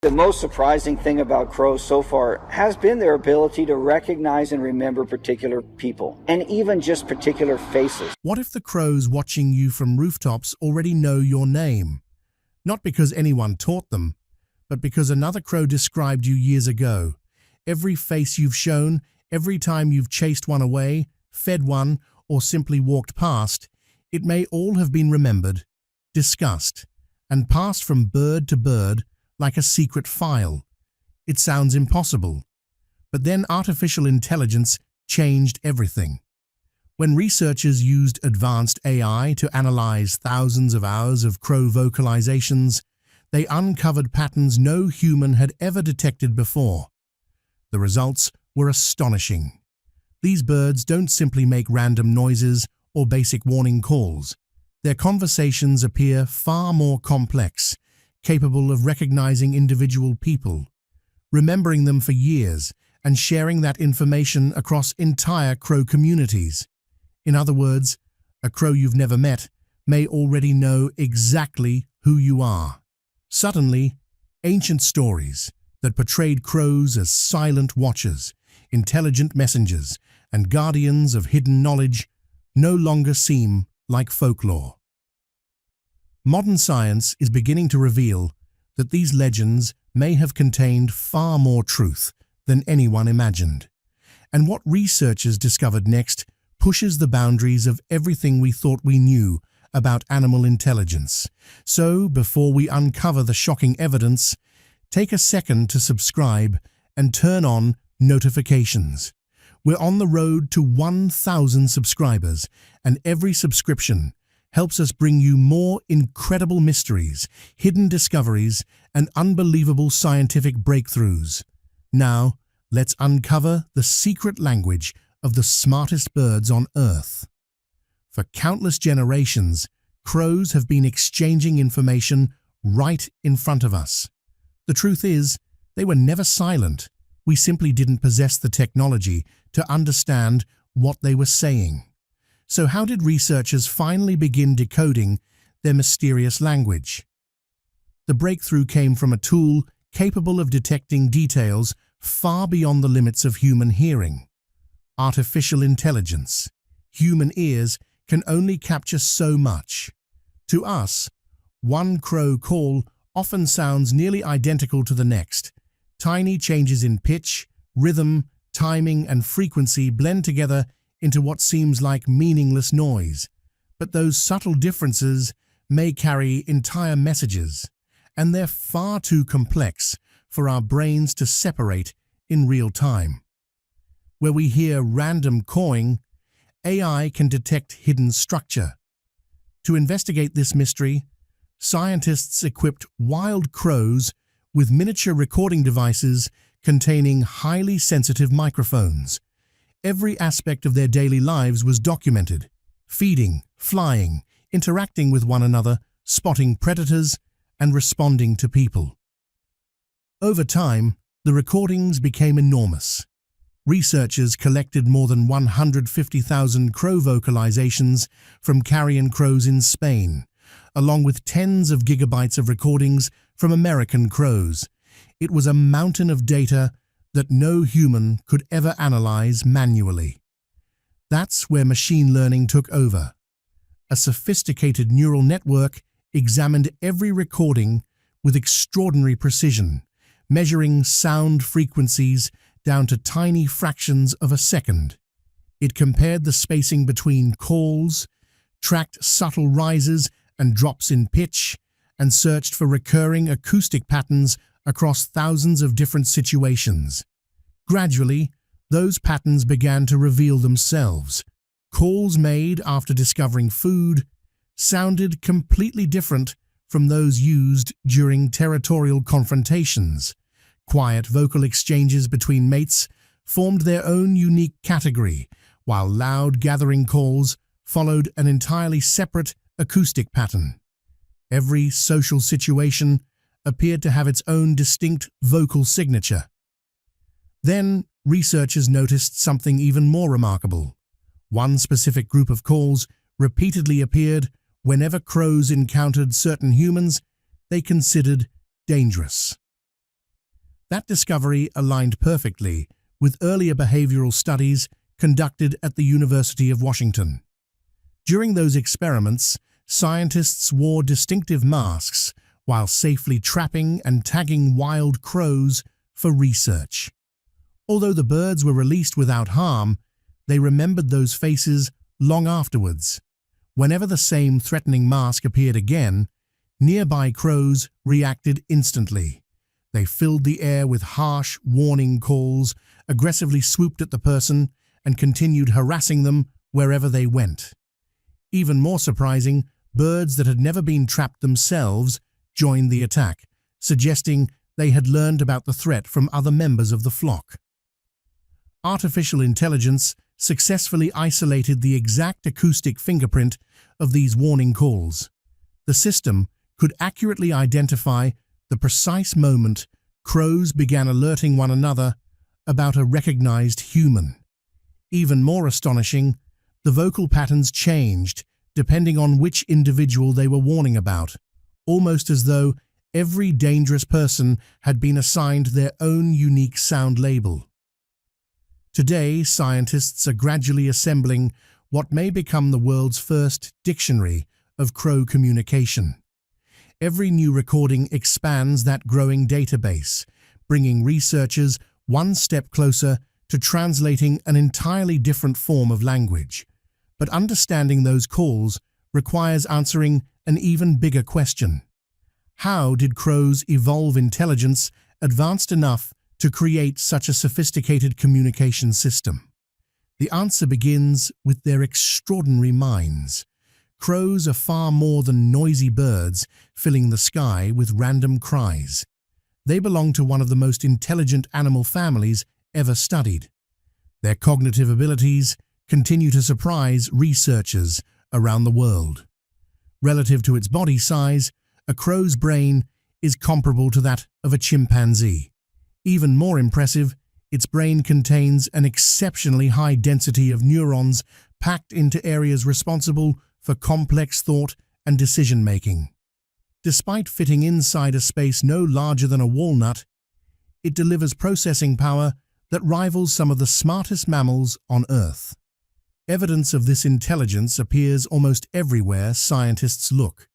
The most surprising thing about crows so far has been their ability to recognize and remember particular people, and even just particular faces. What if the crows watching you from rooftops already know your name? Not because anyone taught them, but because another crow described you years ago. Every face you've shown, every time you've chased one away, fed one, or simply walked past, it may all have been remembered, discussed, and passed from bird to bird like a secret file. It sounds impossible. But then artificial intelligence changed everything. When researchers used advanced AI to analyze thousands of hours of crow vocalizations, they uncovered patterns no human had ever detected before. The results were astonishing. These birds don't simply make random noises or basic warning calls. Their conversations appear far more complex, capable of recognizing individual people, remembering them for years, and sharing that information across entire crow communities. In other words, a crow you've never met may already know exactly who you are. Suddenly, ancient stories that portrayed crows as silent watchers, intelligent messengers, and guardians of hidden knowledge no longer seem like folklore. Modern science is beginning to reveal that these legends may have contained far more truth than anyone imagined. And what researchers discovered next pushes the boundaries of everything we thought we knew about animal intelligence. So, before we uncover the shocking evidence, take a second to subscribe and turn on notifications. We're on the road to 1,000 subscribers, and every subscription helps us bring you more incredible mysteries, hidden discoveries, and unbelievable scientific breakthroughs. Now, let's uncover the secret language of the smartest birds on Earth. For countless generations, crows have been exchanging information right in front of us. The truth is, they were never silent. We simply didn't possess the technology to understand what they were saying. So how did researchers finally begin decoding their mysterious language? The breakthrough came from a tool capable of detecting details far beyond the limits of human hearing. Artificial intelligence. Human ears can only capture so much. To us, one crow call often sounds nearly identical to the next. Tiny changes in pitch, rhythm, timing, and frequency blend together into what seems like meaningless noise. But those subtle differences may carry entire messages, and they're far too complex for our brains to separate in real time. Where we hear random cawing, AI can detect hidden structure. To investigate this mystery, scientists equipped wild crows with miniature recording devices containing highly sensitive microphones. Every aspect of their daily lives was documented: feeding, flying, interacting with one another, spotting predators, and responding to people. Over time, the recordings became enormous. Researchers collected more than 150,000 crow vocalizations from carrion crows in Spain, along with tens of gigabytes of recordings from American crows. It was a mountain of data that no human could ever analyze manually. That's where machine learning took over. A sophisticated neural network examined every recording with extraordinary precision, measuring sound frequencies down to tiny fractions of a second. It compared the spacing between calls, tracked subtle rises and drops in pitch, and searched for recurring acoustic patterns across thousands of different situations. Gradually, those patterns began to reveal themselves. Calls made after discovering food sounded completely different from those used during territorial confrontations. Quiet vocal exchanges between mates formed their own unique category, while loud gathering calls followed an entirely separate acoustic pattern. Every social situation appeared to have its own distinct vocal signature. Then, researchers noticed something even more remarkable. One specific group of calls repeatedly appeared whenever crows encountered certain humans they considered dangerous. That discovery aligned perfectly with earlier behavioral studies conducted at the University of Washington. During those experiments, scientists wore distinctive masks while safely trapping and tagging wild crows for research. Although the birds were released without harm, they remembered those faces long afterwards. Whenever the same threatening mask appeared again, nearby crows reacted instantly. They filled the air with harsh, warning calls, aggressively swooped at the person, and continued harassing them wherever they went. Even more surprising, birds that had never been trapped themselves joined the attack, suggesting they had learned about the threat from other members of the flock. Artificial intelligence successfully isolated the exact acoustic fingerprint of these warning calls. The system could accurately identify the precise moment crows began alerting one another about a recognized human. Even more astonishing, the vocal patterns changed depending on which individual they were warning about, almost as though every dangerous person had been assigned their own unique sound label. Today, scientists are gradually assembling what may become the world's first dictionary of crow communication. Every new recording expands that growing database, bringing researchers one step closer to translating an entirely different form of language. But understanding those calls requires answering an even bigger question. How did crows evolve intelligence advanced enough to create such a sophisticated communication system? The answer begins with their extraordinary minds. Crows are far more than noisy birds filling the sky with random cries. They belong to one of the most intelligent animal families ever studied. Their cognitive abilities continue to surprise researchers around the world. Relative to its body size, a crow's brain is comparable to that of a chimpanzee. Even more impressive, its brain contains an exceptionally high density of neurons packed into areas responsible for complex thought and decision-making. Despite fitting inside a space no larger than a walnut, it delivers processing power that rivals some of the smartest mammals on Earth. Evidence of this intelligence appears almost everywhere scientists look.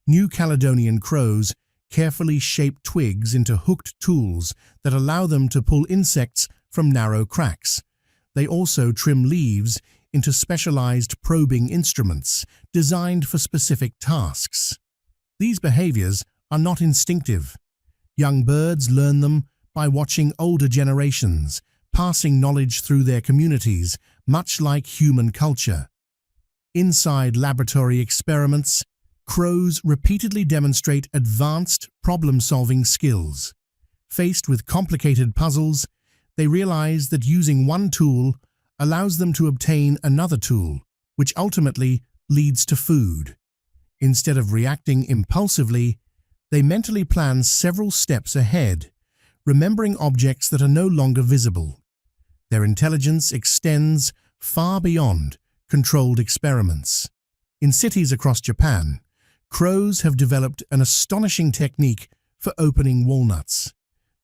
New Caledonian crows carefully shape twigs into hooked tools that allow them to pull insects from narrow cracks. They also trim leaves into specialized probing instruments designed for specific tasks. These behaviors are not instinctive. Young birds learn them by watching older generations, passing knowledge through their communities, much like human culture. Inside laboratory experiments, crows repeatedly demonstrate advanced problem-solving skills. Faced with complicated puzzles, they realize that using one tool allows them to obtain another tool, which ultimately leads to food. Instead of reacting impulsively, they mentally plan several steps ahead, remembering objects that are no longer visible. Their intelligence extends far beyond controlled experiments. In cities across Japan, crows have developed an astonishing technique for opening walnuts.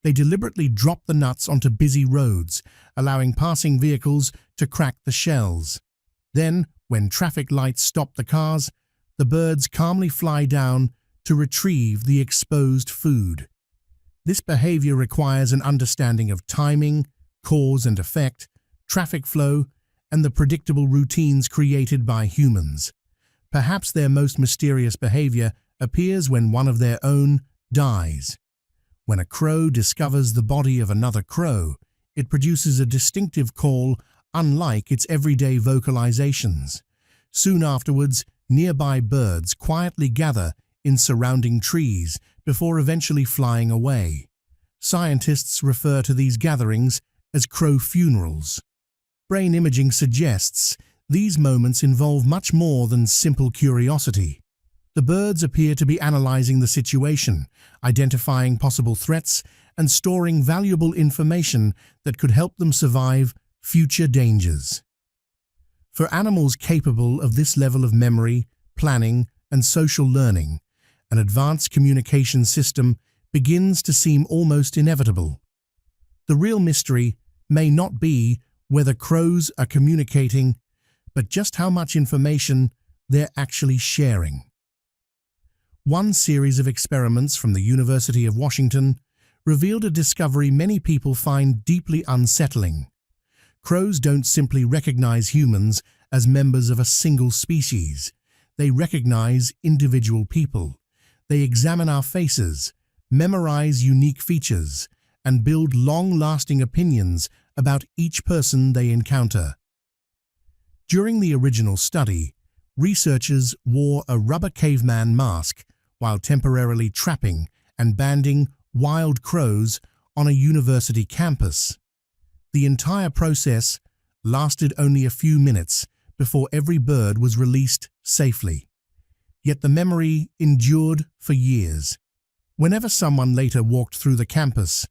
They deliberately drop the nuts onto busy roads, allowing passing vehicles to crack the shells. Then, when traffic lights stop the cars, the birds calmly fly down to retrieve the exposed food. This behavior requires an understanding of timing, cause and effect, traffic flow, and the predictable routines created by humans. Perhaps their most mysterious behavior appears when one of their own dies. When a crow discovers the body of another crow, it produces a distinctive call unlike its everyday vocalizations. Soon afterwards, nearby birds quietly gather in surrounding trees before eventually flying away. Scientists refer to these gatherings as crow funerals. Brain imaging suggests these moments involve much more than simple curiosity. The birds appear to be analyzing the situation, identifying possible threats, and storing valuable information that could help them survive future dangers. For animals capable of this level of memory, planning, and social learning, an advanced communication system begins to seem almost inevitable. The real mystery may not be whether crows are communicating, but just how much information they're actually sharing. One series of experiments from the University of Washington revealed a discovery many people find deeply unsettling. Crows don't simply recognize humans as members of a single species. They recognize individual people. They examine our faces, memorize unique features, and build long-lasting opinions about each person they encounter. During the original study, researchers wore a rubber caveman mask while temporarily trapping and banding wild crows on a university campus. The entire process lasted only a few minutes before every bird was released safely. Yet the memory endured for years. Whenever someone later walked through the campus,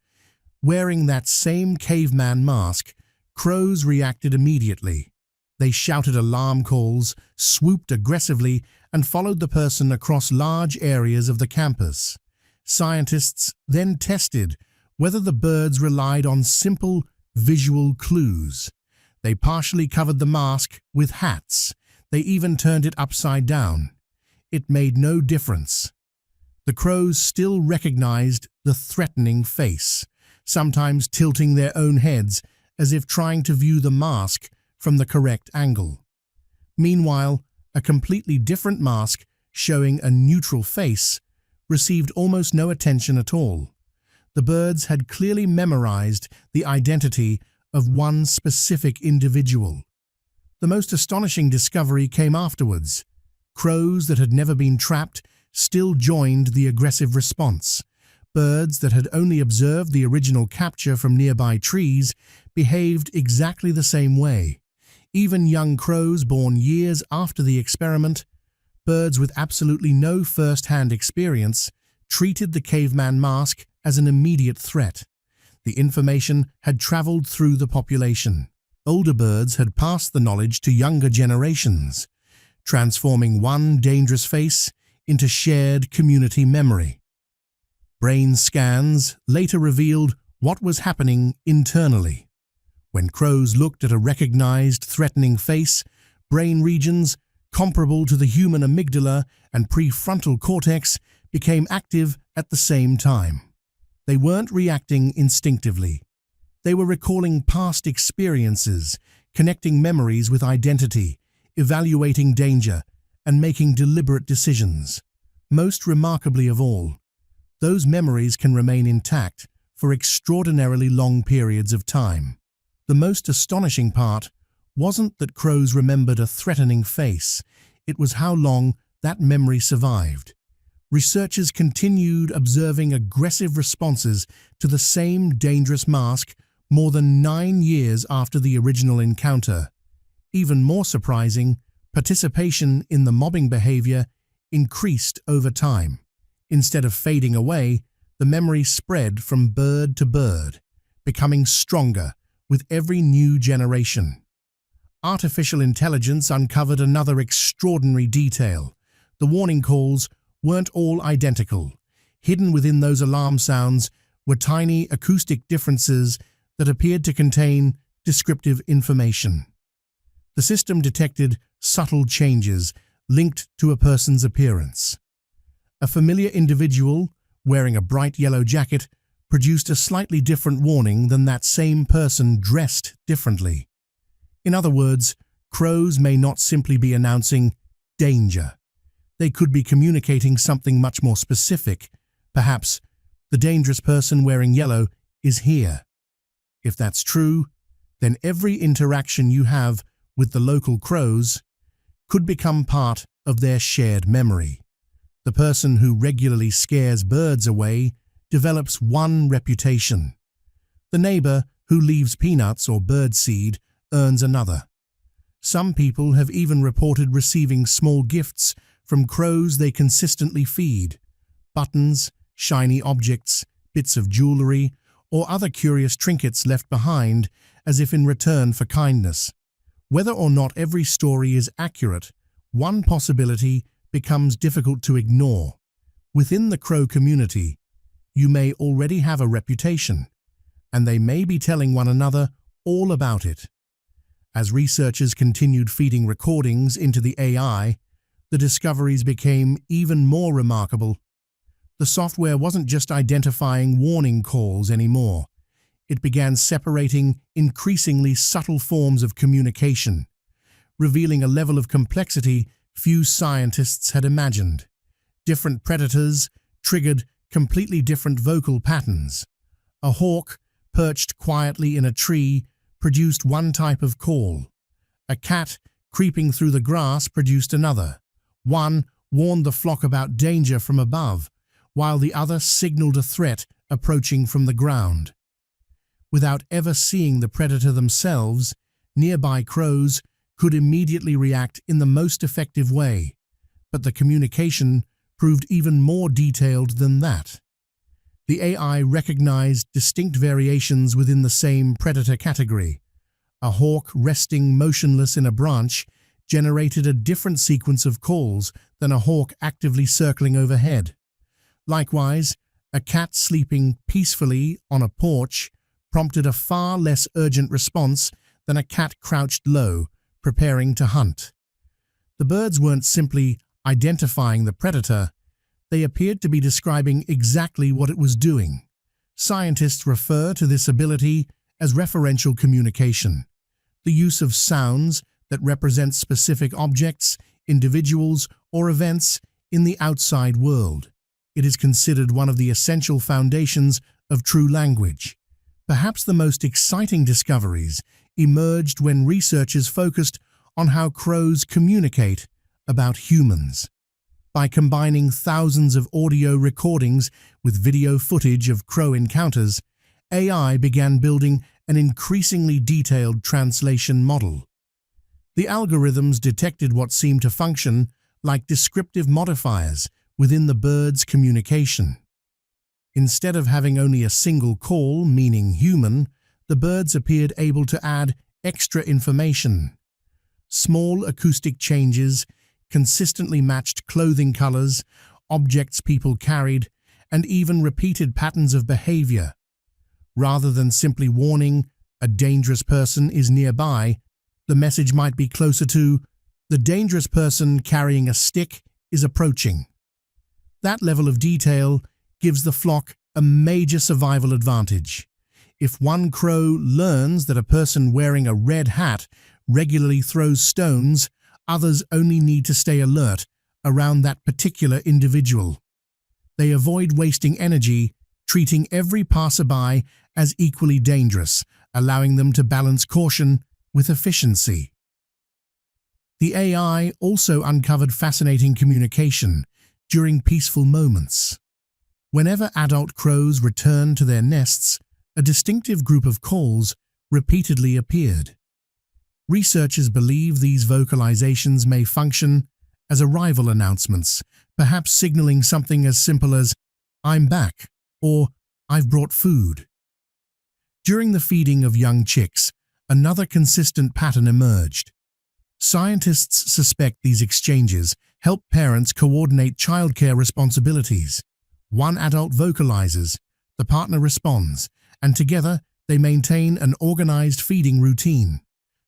wearing that same caveman mask, crows reacted immediately. They shouted alarm calls, swooped aggressively, and followed the person across large areas of the campus. Scientists then tested whether the birds relied on simple visual clues. They partially covered the mask with hats. They even turned it upside down. It made no difference. The crows still recognized the threatening face, sometimes tilting their own heads as if trying to view the mask from the correct angle. Meanwhile, a completely different mask showing a neutral face received almost no attention at all. The birds had clearly memorized the identity of one specific individual. The most astonishing discovery came afterwards. Crows that had never been trapped still joined the aggressive response. Birds that had only observed the original capture from nearby trees behaved exactly the same way. Even young crows born years after the experiment, birds with absolutely no first-hand experience, treated the caveman mask as an immediate threat. The information had traveled through the population. Older birds had passed the knowledge to younger generations, transforming one dangerous face into shared community memory. Brain scans later revealed what was happening internally. When crows looked at a recognized threatening face, brain regions comparable to the human amygdala and prefrontal cortex became active at the same time. They weren't reacting instinctively. They were recalling past experiences, connecting memories with identity, evaluating danger, and making deliberate decisions. Most remarkably of all, those memories can remain intact for extraordinarily long periods of time. The most astonishing part wasn't that crows remembered a threatening face, it was how long that memory survived. Researchers continued observing aggressive responses to the same dangerous mask more than 9 years after the original encounter. Even more surprising, participation in the mobbing behavior increased over time. Instead of fading away, the memory spread from bird to bird, becoming stronger with every new generation. Artificial intelligence uncovered another extraordinary detail. The warning calls weren't all identical. Hidden within those alarm sounds were tiny acoustic differences that appeared to contain descriptive information. The system detected subtle changes linked to a person's appearance. A familiar individual wearing a bright yellow jacket produced a slightly different warning than that same person dressed differently. In other words, crows may not simply be announcing danger. They could be communicating something much more specific. Perhaps the dangerous person wearing yellow is here. If that's true, then every interaction you have with the local crows could become part of their shared memory. The person who regularly scares birds away develops one reputation. The neighbor who leaves peanuts or birdseed earns another. Some people have even reported receiving small gifts from crows they consistently feed: buttons, shiny objects, bits of jewelry, or other curious trinkets left behind as if in return for kindness. Whether or not every story is accurate, one possibility becomes difficult to ignore. Within the crow community, you may already have a reputation, and they may be telling one another all about it. As researchers continued feeding recordings into the AI, the discoveries became even more remarkable. The software wasn't just identifying warning calls anymore. It began separating increasingly subtle forms of communication, revealing a level of complexity few scientists had imagined. Different predators triggered completely different vocal patterns. A hawk, perched quietly in a tree, produced one type of call. A cat, creeping through the grass, produced another. One warned the flock about danger from above, while the other signaled a threat approaching from the ground. Without ever seeing the predator themselves, nearby crows could immediately react in the most effective way, but the communication proved even more detailed than that. The AI recognized distinct variations within the same predator category. A hawk resting motionless in a branch generated a different sequence of calls than a hawk actively circling overhead. Likewise, a cat sleeping peacefully on a porch prompted a far less urgent response than a cat crouched low, preparing to hunt. The birds weren't simply identifying the predator, they appeared to be describing exactly what it was doing. Scientists refer to this ability as referential communication, the use of sounds that represent specific objects, individuals, or events in the outside world. It is considered one of the essential foundations of true language. Perhaps the most exciting discoveries emerged when researchers focused on how crows communicate about humans. By combining thousands of audio recordings with video footage of crow encounters, AI began building an increasingly detailed translation model. The algorithms detected what seemed to function like descriptive modifiers within the bird's communication. Instead of having only a single call, meaning human, the birds appeared able to add extra information. Small acoustic changes, consistently matched clothing colors, objects people carried, and even repeated patterns of behavior. Rather than simply warning, "A dangerous person is nearby," the message might be closer to, "The dangerous person carrying a stick is approaching." That level of detail gives the flock a major survival advantage. If one crow learns that a person wearing a red hat regularly throws stones, others only need to stay alert around that particular individual. They avoid wasting energy, treating every passerby as equally dangerous, allowing them to balance caution with efficiency. The AI also uncovered fascinating communication during peaceful moments. Whenever adult crows returned to their nests, a distinctive group of calls repeatedly appeared. Researchers believe these vocalizations may function as arrival announcements, perhaps signaling something as simple as, "I'm back," or "I've brought food." During the feeding of young chicks, another consistent pattern emerged. Scientists suspect these exchanges help parents coordinate childcare responsibilities. One adult vocalizes, the partner responds, and together they maintain an organized feeding routine.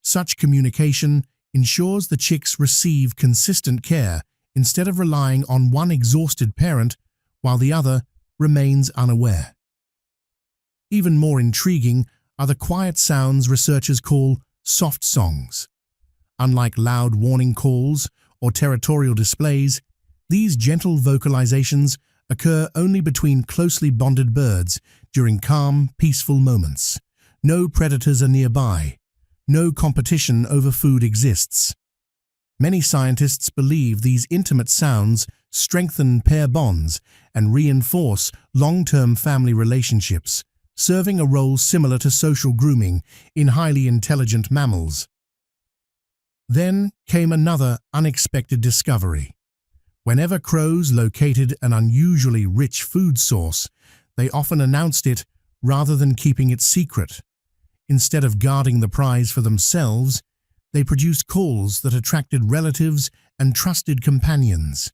Such communication ensures the chicks receive consistent care instead of relying on one exhausted parent while the other remains unaware. Even more intriguing are the quiet sounds researchers call soft songs. Unlike loud warning calls or territorial displays, these gentle vocalizations occur only between closely bonded birds during calm, peaceful moments. No predators are nearby. No competition over food exists. Many scientists believe these intimate sounds strengthen pair bonds and reinforce long-term family relationships, serving a role similar to social grooming in highly intelligent mammals. Then came another unexpected discovery. Whenever crows located an unusually rich food source, they often announced it rather than keeping it secret. Instead of guarding the prize for themselves, they produced calls that attracted relatives and trusted companions.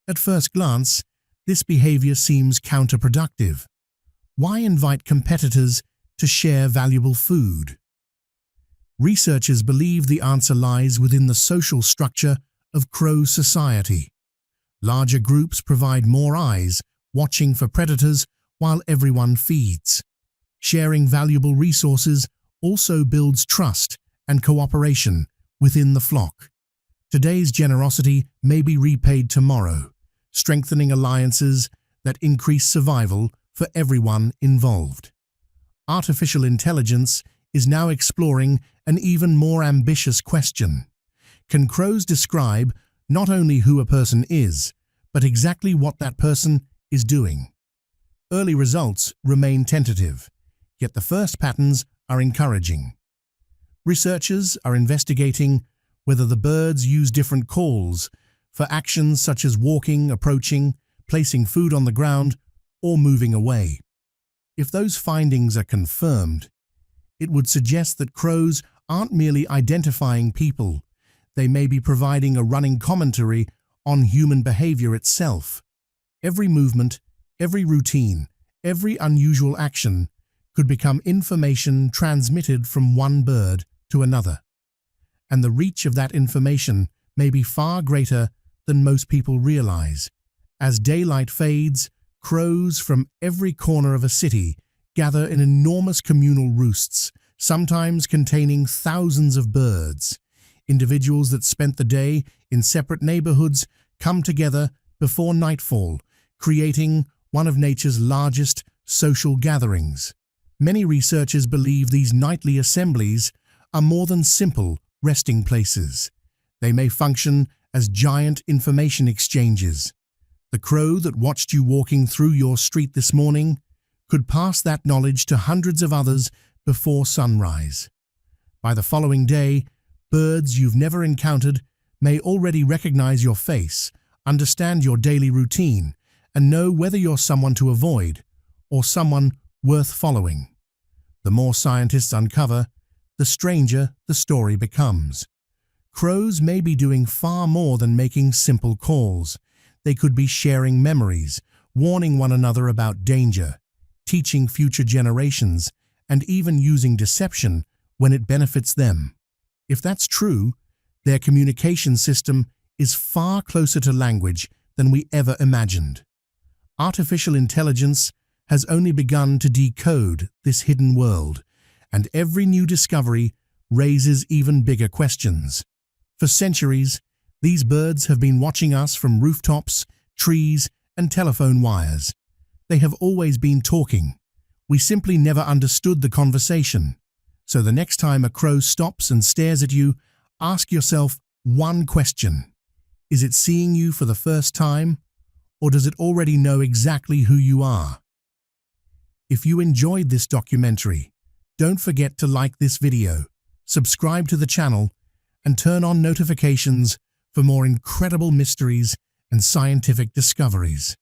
At first glance, This behavior seems counterproductive. Why invite competitors to share valuable food? Researchers believe the answer lies within the social structure of crow society. Larger groups provide more eyes watching for predators while everyone feeds. Sharing valuable resources also builds trust and cooperation within the flock. Today's generosity may be repaid tomorrow, strengthening alliances that increase survival for everyone involved. Artificial intelligence is now exploring an even more ambitious question. Can crows describe not only who a person is, but exactly what that person is doing? Early results remain tentative, yet the first patterns are encouraging. Researchers are investigating whether the birds use different calls for actions such as walking, approaching, placing food on the ground, or moving away. If those findings are confirmed, it would suggest that crows aren't merely identifying people, they may be providing a running commentary on human behavior itself. Every movement, every routine, every unusual action could become information transmitted from one bird to another. And the reach of that information may be far greater than most people realize. As daylight fades, crows from every corner of a city gather in enormous communal roosts, sometimes containing thousands of birds. Individuals that spent the day in separate neighborhoods come together before nightfall, creating one of nature's largest social gatherings. Many researchers believe these nightly assemblies are more than simple resting places. They may function as giant information exchanges. The crow that watched you walking through your street this morning could pass that knowledge to hundreds of others before sunrise. By the following day, birds you've never encountered may already recognize your face, understand your daily routine, and know whether you're someone to avoid or someone worth following. The more scientists uncover, the stranger the story becomes. Crows may be doing far more than making simple calls. They could be sharing memories, warning one another about danger, teaching future generations, and even using deception when it benefits them. If that's true, their communication system is far closer to language than we ever imagined. Artificial intelligence has only begun to decode this hidden world, and every new discovery raises even bigger questions. For centuries, these birds have been watching us from rooftops, trees, and telephone wires. They have always been talking. We simply never understood the conversation. So the next time a crow stops and stares at you, ask yourself one question. Is it seeing you for the first time, or does it already know exactly who you are? If you enjoyed this documentary, don't forget to like this video, subscribe to the channel, and turn on notifications for more incredible mysteries and scientific discoveries.